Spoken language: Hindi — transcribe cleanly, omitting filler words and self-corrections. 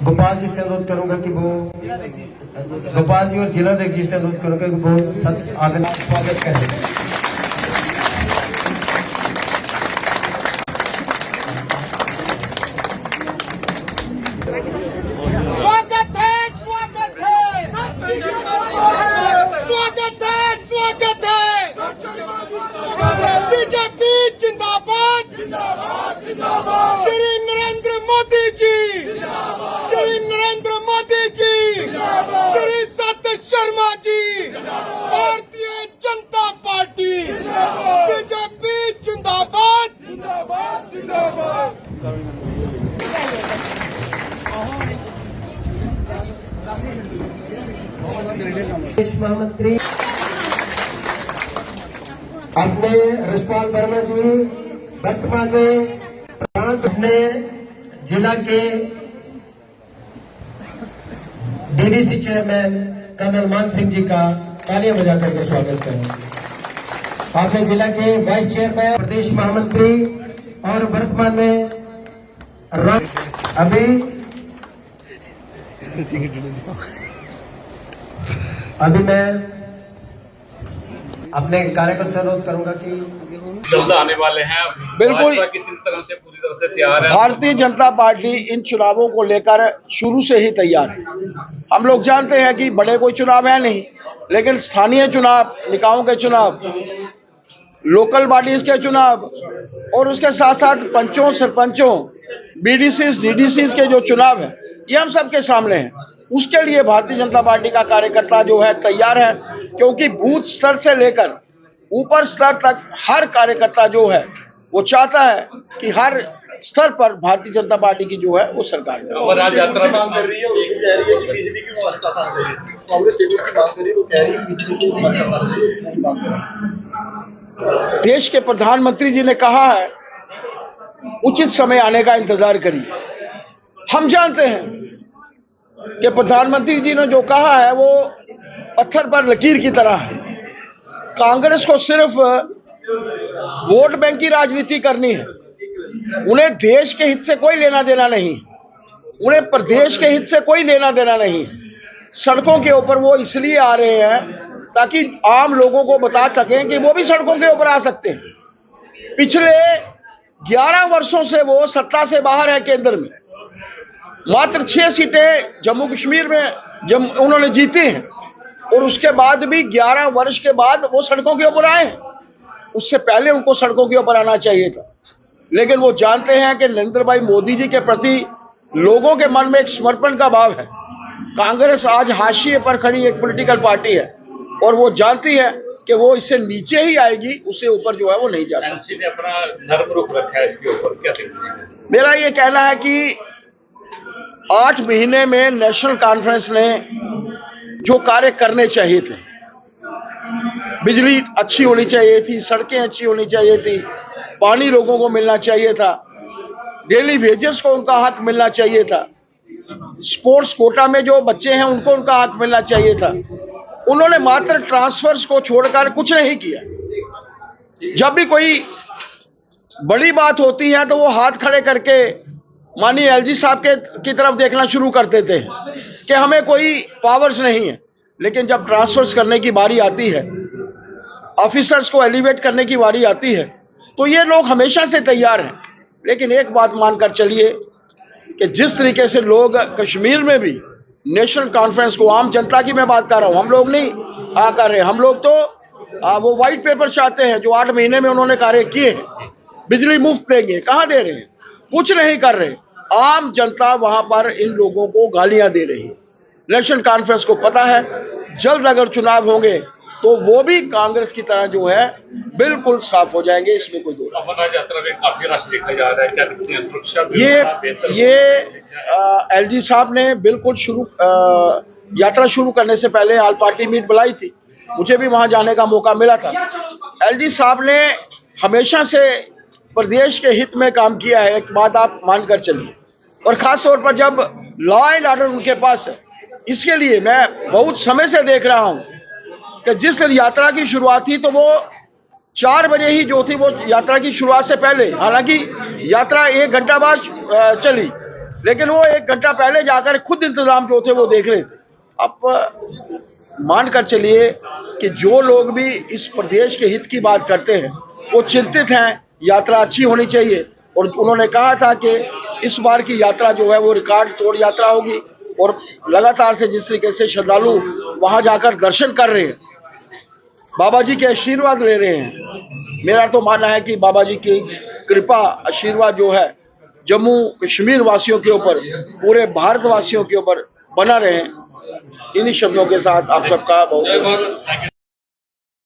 गोपाल जी से अनुरोध करूंगा कि वो गोपाल जी और जिलाध्यक्ष जी से अनुरोध करूंगा कि वो आदर स्वागत करें। स्वागत है, स्वागत है, स्वागत है, स्वागत है। बीजेपी जिंदाबाद, श्री नरेंद्र मोदी जी, श्री नरेंद्र मोदी जी, श्री सतीश शर्मा जी, भारतीय जनता पार्टी, बीजेपी जिंदाबाद, जिंदाबाद, जिंदाबाद। देश महामंत्री अपने रजपाल वर्मा जी वर्तमान में अपने जिला के डीडीसी चेयरमैन कर्नल मान सिंह जी का तालियां बजा करके स्वागत करें। अपने जिला के वाइस चेयरमैन प्रदेश महामंत्री और वर्तमान में अभी मैं अपने कार्यकर्ता से अनुरोध करूंगा कि जल्द आने वाले हैं। बिल्कुल कितनी तरह से पूरी तरह से तैयार है। भारतीय जनता पार्टी इन चुनावों को लेकर शुरू से ही तैयार है। हम लोग जानते हैं कि बड़े कोई चुनाव है नहीं, लेकिन स्थानीय चुनाव, निकायों के चुनाव, लोकल बॉडीज के चुनाव और उसके साथ साथ पंचों, सरपंचों, बीडीसीज, डीडीसीज के जो चुनाव है, ये हम सबके सामने है। उसके लिए भारतीय जनता पार्टी का कार्यकर्ता जो है तैयार है, क्योंकि बूथ स्तर से लेकर ऊपर स्तर तक हर कार्यकर्ता जो है वो चाहता है कि हर स्तर पर भारतीय जनता पार्टी की जो है वो सरकार करे। अमरनाथ यात्रा मांग कर रही है, वो कह रही है कि बिजली की व्यवस्था करना चाहिए। कांग्रेस की मांग कर रही है, वो कह रही है बिजली की व्यवस्था करना चाहिए। देश के प्रधानमंत्री जी ने कहा है उचित समय आने का इंतजार करिए। हम जानते हैं कि प्रधानमंत्री जी ने जो कहा है वो पत्थर पर लकीर की तरह है। कांग्रेस को सिर्फ वोट बैंक की राजनीति करनी है, उन्हें देश के हित से कोई लेना देना नहीं, उन्हें प्रदेश के हित से कोई लेना देना नहीं। सड़कों के ऊपर वो इसलिए आ रहे हैं ताकि आम लोगों को बता सकें कि वो भी सड़कों के ऊपर आ सकते हैं। पिछले 11 वर्षों से वो सत्ता से बाहर है केंद्र में, मात्र 6 सीटें जम्मू कश्मीर में उन्होंने जीती हैं और उसके बाद भी 11 वर्ष के बाद वो सड़कों के ऊपर आए। उससे पहले उनको सड़कों के ऊपर आना चाहिए था, लेकिन वो जानते हैं कि नरेंद्र भाई मोदी जी के प्रति लोगों के मन में एक समर्पण का भाव है। कांग्रेस आज हाशिए पर खड़ी एक पॉलिटिकल पार्टी है और वो जानती है कि वो इससे नीचे ही आएगी, उससे ऊपर जो है वो नहीं जा सकती। एनसी ने अपना नर्म रुख रखा है इसके ऊपर, क्या देखते हैं? मेरा ये कहना है कि 8 महीने में नेशनल कॉन्फ्रेंस ने जो कार्य करने चाहिए थे, बिजली अच्छी होनी चाहिए थी, सड़कें अच्छी होनी चाहिए थी, पानी लोगों को मिलना चाहिए था, डेली वेजेस को उनका हक मिलना चाहिए था, स्पोर्ट्स कोटा में जो बच्चे हैं उनको उनका हक मिलना चाहिए था। उन्होंने मात्र ट्रांसफर्स को छोड़कर कुछ नहीं किया। जब भी कोई बड़ी बात होती है तो वो हाथ खड़े करके माननीय एलजी साहब की तरफ देखना शुरू कर देते हैं कि हमें कोई पावर्स नहीं है, लेकिन जब ट्रांसफर्स करने की बारी आती है, ऑफिसर्स को एलिवेट करने की बारी आती है, तो ये लोग हमेशा से तैयार हैं। लेकिन एक बात मानकर चलिए कि जिस तरीके से लोग कश्मीर में भी नेशनल कॉन्फ्रेंस को, आम जनता की मैं बात कर रहा हूं, हम लोग नहीं कर रहे, हम लोग तो वो व्हाइट पेपर चाहते हैं जो 8 महीने में उन्होंने कार्य किए हैं। बिजली मुफ्त देंगे, कहां दे रहे हैं? कुछ नहीं कर रहे। आम जनता वहां पर इन लोगों को गालियां दे रही है। नेशनल कॉन्फ्रेंस को पता है जल्द अगर चुनाव होंगे तो वो भी कांग्रेस की तरह जो है बिल्कुल साफ हो जाएंगे, इसमें कोई दो। अमरनाथ यात्रा में काफी रश देखा जा रहा है, क्या दिखती है सुरक्षा? ये एलजी साहब ने बिल्कुल यात्रा शुरू करने से पहले ऑल पार्टी मीट बुलाई थी, मुझे भी वहां जाने का मौका मिला था। एलजी साहब ने हमेशा से प्रदेश के हित में काम किया है, एक बात आप मानकर चलिए, और खास तौर पर जब लॉ एंड ऑर्डर उनके पास है। इसके लिए मैं बहुत समय से देख रहा हूं कि जिस यात्रा की शुरुआत थी तो वो 4 बजे ही जो थी वो यात्रा की शुरुआत से पहले, हालांकि यात्रा 1 घंटा बाद चली, लेकिन वो 1 घंटा पहले जाकर खुद इंतजाम जो थे वो देख रहे थे। अब मानकर चलिए कि जो लोग भी इस प्रदेश के हित की बात करते हैं वो चिंतित हैं, यात्रा अच्छी होनी चाहिए। और उन्होंने कहा था कि इस बार की यात्रा जो है वो रिकॉर्ड तोड़ यात्रा होगी और लगातार से जिस तरीके से श्रद्धालु वहां जाकर दर्शन कर रहे हैं, बाबा जी के आशीर्वाद ले रहे हैं, मेरा तो मानना है कि बाबा जी की कृपा आशीर्वाद जो है जम्मू कश्मीर वासियों के ऊपर, पूरे भारत वासियों के ऊपर बना रहे। इन्हीं शब्दों के साथ आप सबका बहुत